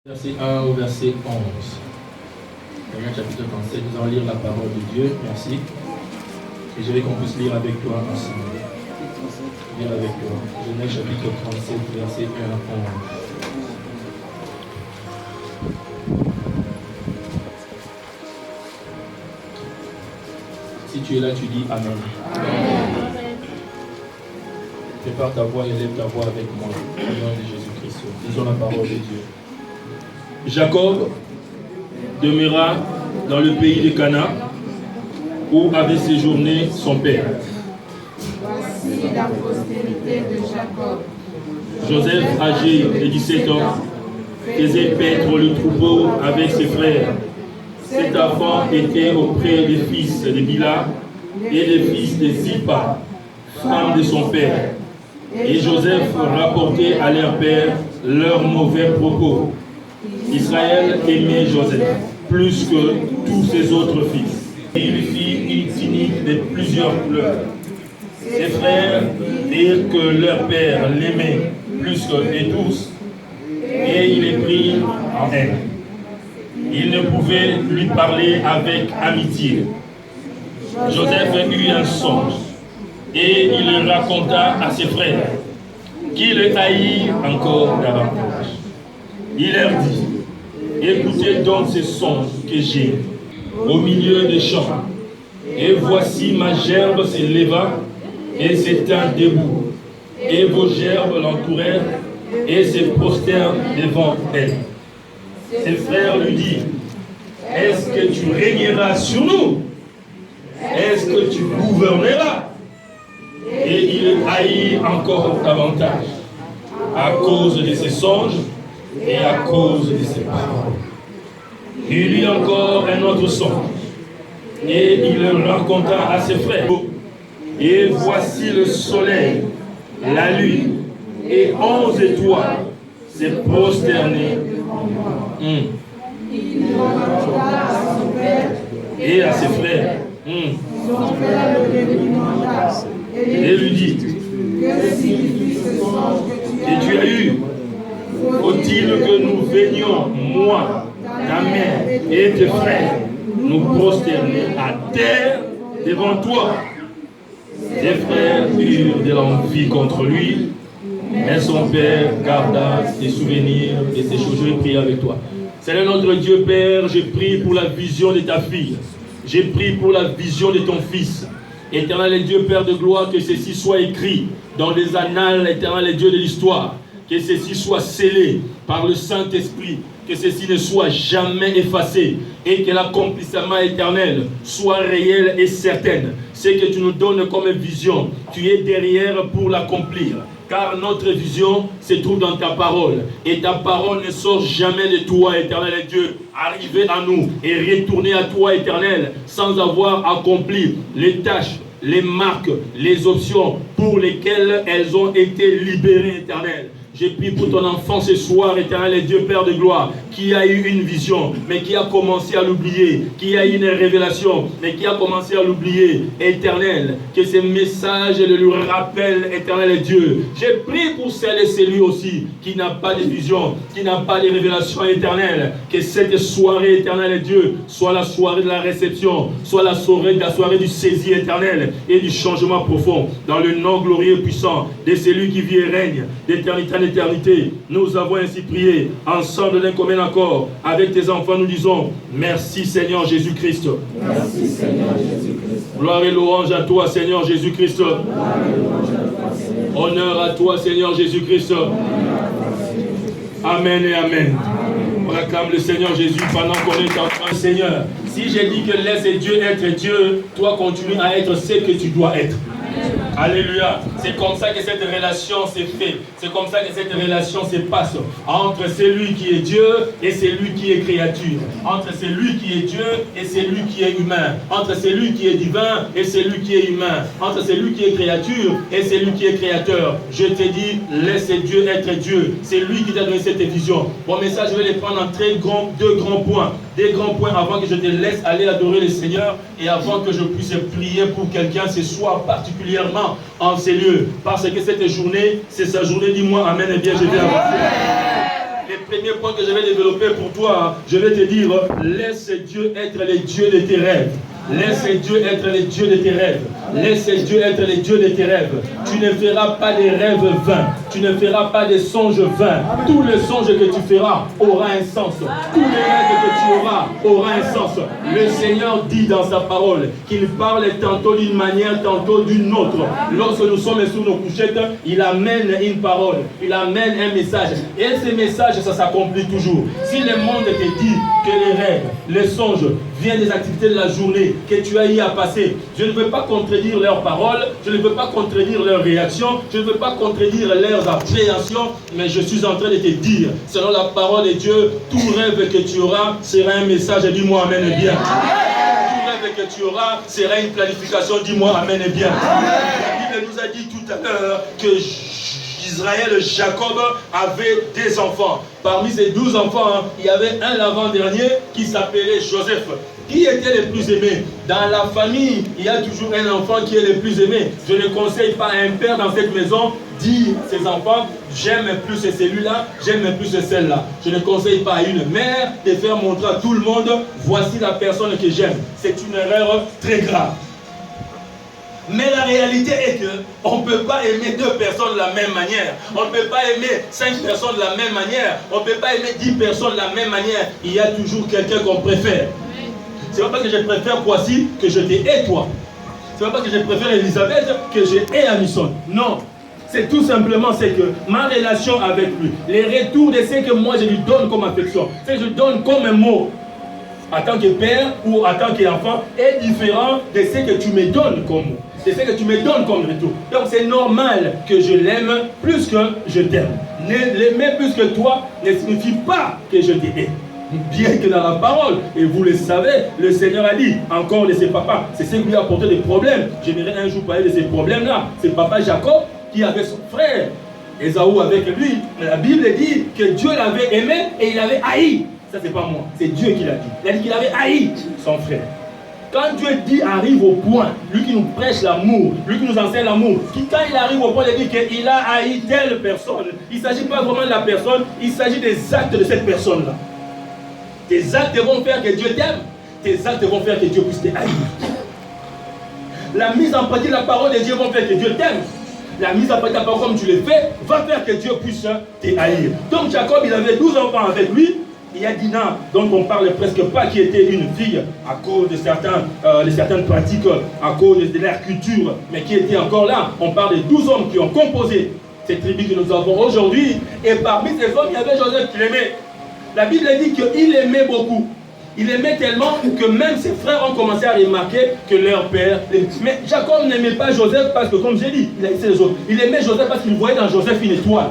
Verset 1 au verset 11. Éphésiens chapitre 37, nous allons lire la parole de Dieu. Merci. Et je vais qu'on puisse lire avec toi ensemble. Lire avec toi. Genèse chapitre 37, verset 1 à 11. Si tu es là, tu dis Amen. Amen. Prépare ta voix et lève ta voix avec moi. Au nom de Jésus-Christ. Disons la parole de Dieu. Jacob demeura dans le pays de Canaan où avait séjourné son père. Voici la postérité de Jacob. Joseph, âgé de 17 ans, faisait paître le troupeau avec ses frères. Cet enfant était auprès des fils de Bila et des fils de Zilpa, femme de son père. Et Joseph rapportait à leur père leurs mauvais propos. Israël aimait Joseph plus que tous ses autres fils. Et il fit une tunique de plusieurs couleurs. Ses frères dirent que leur père l'aimait plus que les tous, et il les prit en haine. Il ne pouvait lui parler avec amitié. Joseph eut un songe, et il le raconta à ses frères, qui le haïrent encore davantage. Il leur dit: écoutez donc ces songes que j'ai au milieu des champs. Et voici ma gerbe s'éleva et s'étint debout. Et vos gerbes l'entourèrent et se prostèrent devant elle. Ses frères lui dirent: est-ce que tu régneras sur nous? Est-ce que tu gouverneras? Et il le haït encore davantage à cause de ses songes et à cause de ses paroles. Il eut encore un autre songe, et il le raconta à ses frères. Et voici le soleil, la lune et 11 étoiles se prosternaient. Il le raconta à son père Et à ses frères. Son père le réprimanda Et lui dit: que signifie ce songe que tu as eu? Faut-il que nous venions, moi, ta mère et tes frères, nous prosterner à terre devant toi? Ses frères eurent de l'envie contre lui, mais son père garda ses souvenirs et ses choses. Je vais prier avec toi. Seigneur notre Dieu, Père, je prie pour la vision de ta fille. Je prie pour la vision de ton fils. Éternel Dieu, Père de gloire, que ceci soit écrit dans les annales, éternel Dieu de l'histoire. Que ceci soit scellé par le Saint-Esprit, que ceci ne soit jamais effacé et que l'accomplissement éternel soit réel et certain. Ce que tu nous donnes comme vision, tu es derrière pour l'accomplir. Car notre vision se trouve dans ta parole. Et ta parole ne sort jamais de toi, éternel Dieu. Arriver à nous et retourner à toi, éternel, sans avoir accompli les tâches, les marques, les options pour lesquelles elles ont été libérées, éternel. Je prie pour ton enfant ce soir, éternel Dieu, Père de gloire, qui a eu une vision, mais qui a commencé à l'oublier, qui a eu une révélation, mais qui a commencé à l'oublier, éternel, que ces messages le lui rappellent, éternel Dieu. Je prie pour celle et celui aussi, qui n'a pas de vision, qui n'a pas de révélation éternelle, que cette soirée, éternel Dieu, soit la soirée de la réception, soit la soirée du saisi éternel et du changement profond, dans le nom glorieux et puissant de celui qui vit et règne d'éternité en éternité. Nous avons ainsi prié ensemble d'un commun accord avec tes enfants. Nous disons merci Seigneur Jésus-Christ. Merci Seigneur Jésus-Christ. Gloire et louange à toi Seigneur Jésus-Christ. Honneur à toi Seigneur Jésus-Christ. Amen et amen. On acclame le Seigneur Jésus pendant qu'on est en train. Seigneur, si j'ai dit que laisse Dieu être Dieu, toi continue à être ce que tu dois être. Alléluia. C'est comme ça que cette relation s'est faite. C'est comme ça que cette relation se passe entre celui qui est Dieu et celui qui est créature. Entre celui qui est Dieu et celui qui est humain. Entre celui qui est divin et celui qui est humain. Entre celui qui est créature et celui qui est créateur. Je te dis, laisse Dieu être Dieu. C'est lui qui t'a donné cette vision. Mon message, je vais les prendre en deux grands points. Des grands points avant que je te laisse aller adorer le Seigneur et avant que je puisse prier pour quelqu'un ce soir particulièrement en ces lieux. Parce que cette journée, c'est sa journée. Dis-moi Amen et bien je vais avancer. Les premier point que je vais développer pour toi, je vais te dire, laisse Dieu être le Dieu de tes rêves. Laisse Dieu être le Dieu de tes rêves. Laisse Dieu être le Dieu de tes rêves. Tu ne feras pas des rêves vains. Tu ne feras pas des songes vains. Tout le songe que tu feras aura un sens. Tous les rêves que tu auras aura un sens. Le Seigneur dit dans sa parole qu'il parle tantôt d'une manière, tantôt d'une autre. Lorsque nous sommes sur nos couchettes, il amène une parole. Il amène un message. Et ce message, ça s'accomplit toujours. Si le monde te dit que les rêves, les songes viennent des activités de la journée que tu as eu à passer, je ne veux pas contredire leurs paroles, je ne veux pas contredire leurs réactions, je ne veux pas contredire leurs appréhensions, mais je suis en train de te dire, selon la parole de Dieu, tout rêve que tu auras sera un message, dis-moi amen et bien. Tout rêve que tu auras sera une planification, dis-moi amen et bien. La Bible nous a dit tout à l'heure que Israël, Jacob avait des enfants. Parmi ces 12 enfants, il y avait un l'avant-dernier qui s'appelait Joseph. Qui était le plus aimé? Dans la famille, il y a toujours un enfant qui est le plus aimé. Je ne conseille pas à un père dans cette maison dire à ses enfants, j'aime plus celui-là, j'aime plus celle-là. Je ne conseille pas à une mère de faire montrer à tout le monde, voici la personne que j'aime. C'est une erreur très grave. Mais la réalité est qu'on ne peut pas aimer 2 personnes de la même manière. On ne peut pas aimer 5 personnes de la même manière. On ne peut pas aimer 10 personnes de la même manière. Il y a toujours quelqu'un qu'on préfère. Ce n'est pas parce que je préfère Kwasi que je t'ai toi. Ce n'est pas parce que je préfère Elisabeth que je hais Amison. Non. C'est tout simplement que ma relation avec lui, les retours de ce que moi je lui donne comme affection, ce que je donne comme un mot, en tant que père ou en tant qu'enfant, est différent de ce que tu me donnes comme mot. C'est ce que tu me donnes comme retour. Donc c'est normal que je l'aime plus que je t'aime. L'aimer plus que toi ne signifie pas que je t'aime. Bien que dans la parole, et vous le savez, le Seigneur a dit encore de ses papas, c'est ce qui lui a apporté des problèmes. J'aimerais un jour parler de ces problèmes-là. C'est papa Jacob qui avait son frère Ésaü avec lui. Mais la Bible dit que Dieu l'avait aimé et il avait haï. Ça, c'est pas moi, c'est Dieu qui l'a dit. Il a dit qu'il avait haï son frère. Quand Dieu dit arrive au point, lui qui nous prêche l'amour, lui qui nous enseigne l'amour, quand il arrive au point de dire qu'il a haï telle personne, il ne s'agit pas vraiment de la personne, il s'agit des actes de cette personne-là. Tes actes vont faire que Dieu t'aime, tes actes vont faire que Dieu puisse te haïr. La mise en pratique de la parole de Dieu va faire que Dieu t'aime. La mise en pratique de la parole comme tu le fais va faire que Dieu puisse te haïr. Donc Jacob, il avait 12 enfants avec lui. Il y a Dina, dont on ne parle presque pas, qui était une fille à cause de certaines pratiques, à cause de leur culture, mais qui était encore là. On parle de 12 hommes qui ont composé cette tribu que nous avons aujourd'hui. Et parmi ces hommes, il y avait Joseph qui l'aimait. La Bible dit qu'il aimait beaucoup. Il aimait tellement que même ses frères ont commencé à remarquer que leur père... Mais Jacob n'aimait pas Joseph parce que, comme j'ai dit, il aimait Joseph parce qu'il voyait dans Joseph une étoile.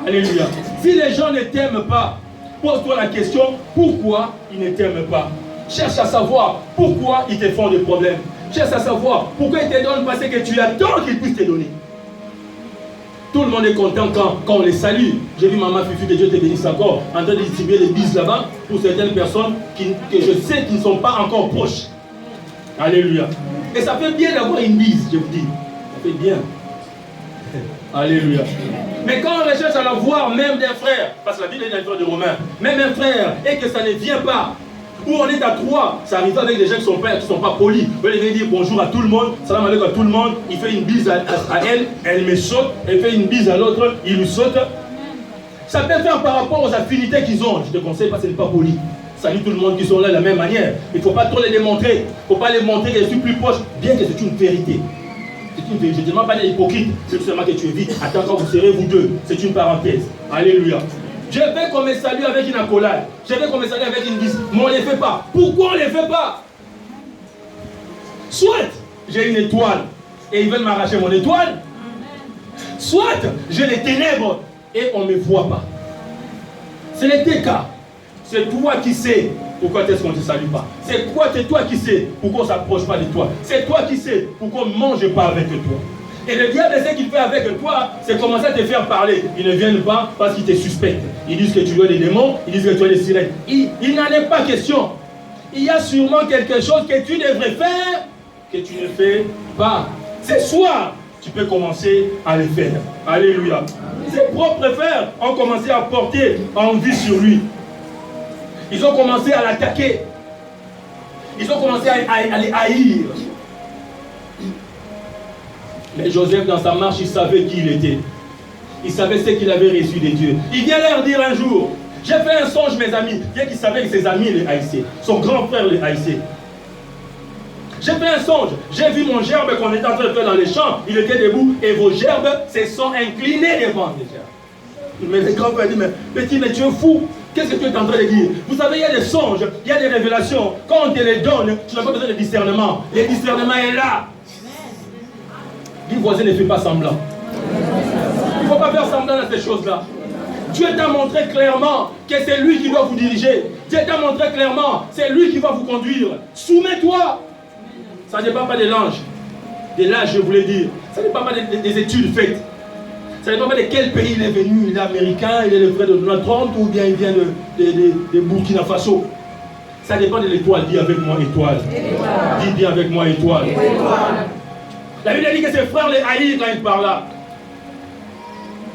Alléluia. Si les gens ne t'aiment pas, pose-toi la question, pourquoi ils ne t'aiment pas? Cherche à savoir pourquoi ils te font des problèmes. Cherche à savoir pourquoi ils te donnent parce que tu attends qu'ils puissent te donner. Tout le monde est content quand on les salue. J'ai vu maman Fifi, que Dieu te bénisse encore, en train de distribuer des bises là-bas pour certaines personnes que je sais qui ne sont pas encore proches. Alléluia. Et ça fait bien d'avoir une bise, je vous dis. Ça fait bien. Alléluia. Mais quand on recherche à la voir, même d'un frère, parce que la Bible est dans le livre de Romains, même un frère, et que ça ne vient pas, où on est à 3, ça arrive avec des gens qui ne sont pas polis. Vous devez dire bonjour à tout le monde, salam alaikum à tout le monde, il fait une bise à elle, elle me saute, elle fait une bise à l'autre, il lui saute. Ça peut faire par rapport aux affinités qu'ils ont. Je te conseille parce que ce n'est pas poli. Salut tout le monde qui sont là de la même manière. Il ne faut pas trop les démontrer. Il ne faut pas les montrer que je suis plus proche, bien que c'est une vérité. C'est une vérité. Je ne demande pas d'être hypocrite, c'est seulement que tu évites. Attends quand vous serez vous deux. C'est une parenthèse. Alléluia. Je vais qu'on me salue avec une accolade. Je vais qu'on me salue avec une bise. Mais on ne les fait pas. Pourquoi on ne les fait pas? Soit j'ai une étoile et ils veulent m'arracher mon étoile. Soit j'ai les ténèbres et on ne me voit pas. C'est les deux cas. C'est toi qui sais pourquoi est-ce qu'on ne te salue pas. C'est toi qui sais pourquoi on ne s'approche pas de toi. C'est toi qui sais pourquoi on ne mange pas avec toi. Et le diable, ce qu'il fait avec toi, c'est commencer à te faire parler. Ils ne viennent pas parce qu'ils te suspectent. Ils disent que tu as des démons, ils disent que tu as des sirènes. Il n'en est pas question. Il y a sûrement quelque chose que tu devrais faire, que tu ne fais pas. Ce soir, tu peux commencer à le faire. Alléluia. Ses propres frères ont commencé à porter envie sur lui. Ils ont commencé à l'attaquer. Ils ont commencé à les haïr. Mais Joseph, dans sa marche, il savait qui il était. Il savait ce qu'il avait reçu de Dieu. Il vient leur dire un jour, j'ai fait un songe, mes amis. Bien qu'il savait que ses amis le haïssaient. Son grand frère le haïssait. J'ai fait un songe. J'ai vu mon gerbe qu'on était en train de faire dans les champs. Il était debout et vos gerbes se sont inclinés devant les gerbes. Mais le grand frère dit, mais petit, mais tu es fou. Qu'est-ce que tu es en train de dire? Vous savez, il y a des songes, il y a des révélations. Quand on te les donne, tu n'as pas besoin de discernement. Le discernement est là. Dis voisin, ne fais pas semblant. Il ne faut pas faire semblant dans ces choses-là. Dieu t'a montré clairement que c'est lui qui doit vous diriger. Dieu t'a montré clairement, c'est lui qui va vous conduire. Soumets-toi. Ça ne dépend pas de l'ange. De l'âge, je voulais dire. Ça ne dépend pas des études faites. Ça ne dépend pas de quel pays il est venu. Il est américain, il est le frère de Donald Trump ou bien il vient de Burkina Faso. Ça dépend de l'étoile. Dis avec moi étoile. Dis bien avec moi étoile. La Bible dit que ses frères les haïssent quand il parle là.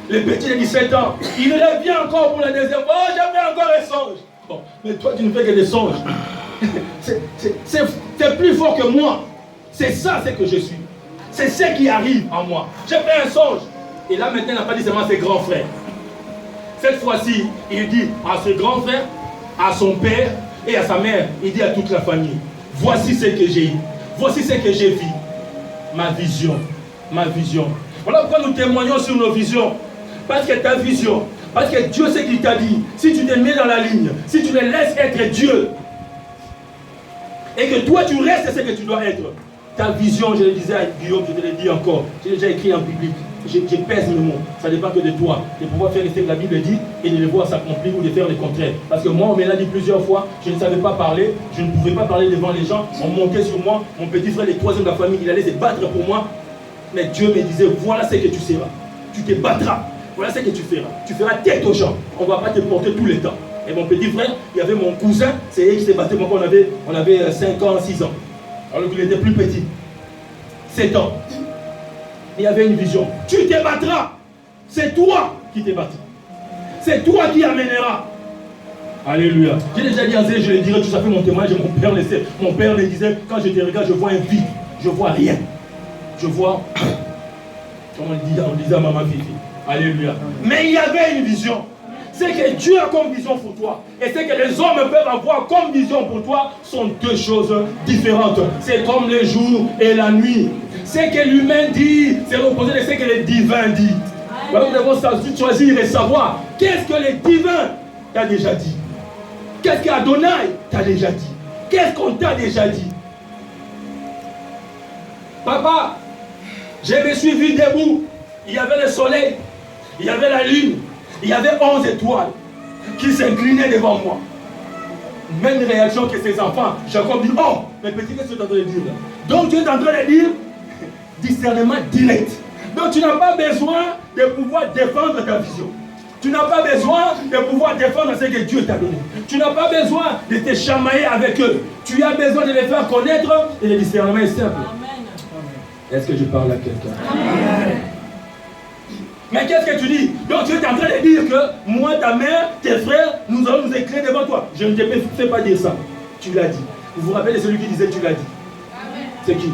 Le petit de 17 ans, il revient encore pour la deuxième fois. Oh, j'ai fait encore un songe. Bon, mais toi, tu ne fais que des songes. C'est plus fort que moi. C'est ça, c'est que je suis. C'est ce qui arrive en moi. J'ai fait un songe. Et là, maintenant, il n'a pas dit seulement à ses grands frères. Cette fois-ci, il dit à ses grands frères, à son père et à sa mère. Il dit à toute la famille, voici ce que j'ai eu. Voici ce que j'ai vu. Ma vision. Ma vision. Voilà pourquoi nous témoignons sur nos visions. Parce que ta vision, parce que Dieu sait qu'il t'a dit, si tu te mets dans la ligne, si tu le laisses être Dieu, et que toi tu restes ce que tu dois être, ta vision, je le disais à Guillaume, je te l'ai dit encore, j'ai déjà écrit en public, je pèse le mot, ça ne dépend que de toi, de pouvoir faire ce que la Bible dit et de le voir s'accomplir ou de faire le contraire. Parce que moi, on me l'a dit plusieurs fois, je ne savais pas parler, je ne pouvais pas parler devant les gens, on montait sur moi, mon petit frère, le troisième de la famille, il allait se battre pour moi, mais Dieu me disait, voilà ce que tu seras, tu te battras. Voilà ce que tu feras. Tu feras tête aux gens. On ne va pas te porter tout le temps. Et mon petit frère, il y avait mon cousin, c'est lui qui s'est battu. Moi, on avait 5 ans, 6 ans. Alors qu'il était plus petit. 7 ans. Il y avait une vision. Tu te battras. C'est toi qui te battras. C'est toi qui amèneras. Alléluia. J'ai déjà dit à Zé, je le dirai, tout ça fait mon témoignage. Mon père me disait, quand je te regarde, je vois un vide. Je vois rien. Je vois, comme on disait à maman Fifi. Alléluia. Mais il y avait une vision. C'est que Dieu a comme vision pour toi. Et c'est que les hommes peuvent avoir comme vision pour toi sont deux choses différentes. C'est comme le jour et la nuit. Ce que l'humain dit, c'est l'opposé de ce que le divin dit. Voilà, nous devons choisir et savoir qu'est-ce que le divin t'a déjà dit. Qu'est-ce qu'Adonai t'a déjà dit. Qu'est-ce qu'on t'a déjà dit. Papa, je me suis vu debout. Il y avait le soleil. Il y avait la lune, il y avait 11 étoiles qui s'inclinaient devant moi. Même réaction que ses enfants. Jacob dit, oh, mais petit, qu'est-ce que tu es en train de dire là? Donc tu es en train de dire discernement direct. Donc tu n'as pas besoin de pouvoir défendre ta vision. Tu n'as pas besoin de pouvoir défendre ce que Dieu t'a donné. Tu n'as pas besoin de te chamailler avec eux. Tu as besoin de les faire connaître et le discernement est simple. Est-ce que je parle à quelqu'un? Amen. Mais qu'est-ce que tu dis? Donc tu es en train de dire que moi, ta mère, tes frères, nous allons nous éclairer devant toi. Je ne te fais pas dire ça. Tu l'as dit. Vous vous rappelez de celui qui disait tu l'as dit? C'est qui?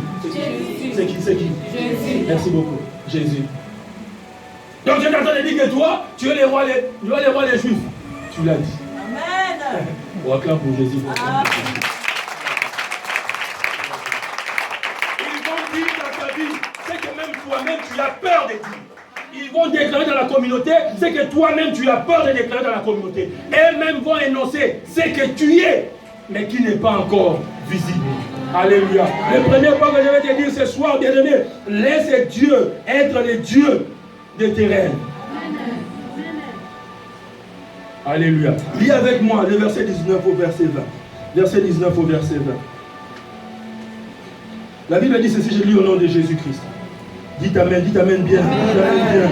C'est qui? C'est qui? Jésus. Merci beaucoup. Jésus. Donc tu es en train de dire que toi, tu es le roi des Juifs. Tu l'as dit. Amen. On acclame pour Jésus. Amen. Ils vont dire dans ta vie, c'est que même toi-même tu as peur de dire. Ils vont déclarer dans la communauté ce que toi-même tu as peur de déclarer dans la communauté. Eux-mêmes vont énoncer ce que tu es, mais qui n'est pas encore visible. Alléluia. Le premier point que je vais te dire ce soir, bien-aimé, laisse Dieu être le Dieu de tes rêves. Alléluia. Lis avec moi le verset 19 au verset 20. Verset 19 au verset 20. La Bible dit ceci, je lis au nom de Jésus-Christ. Dites Amen bien. Amen.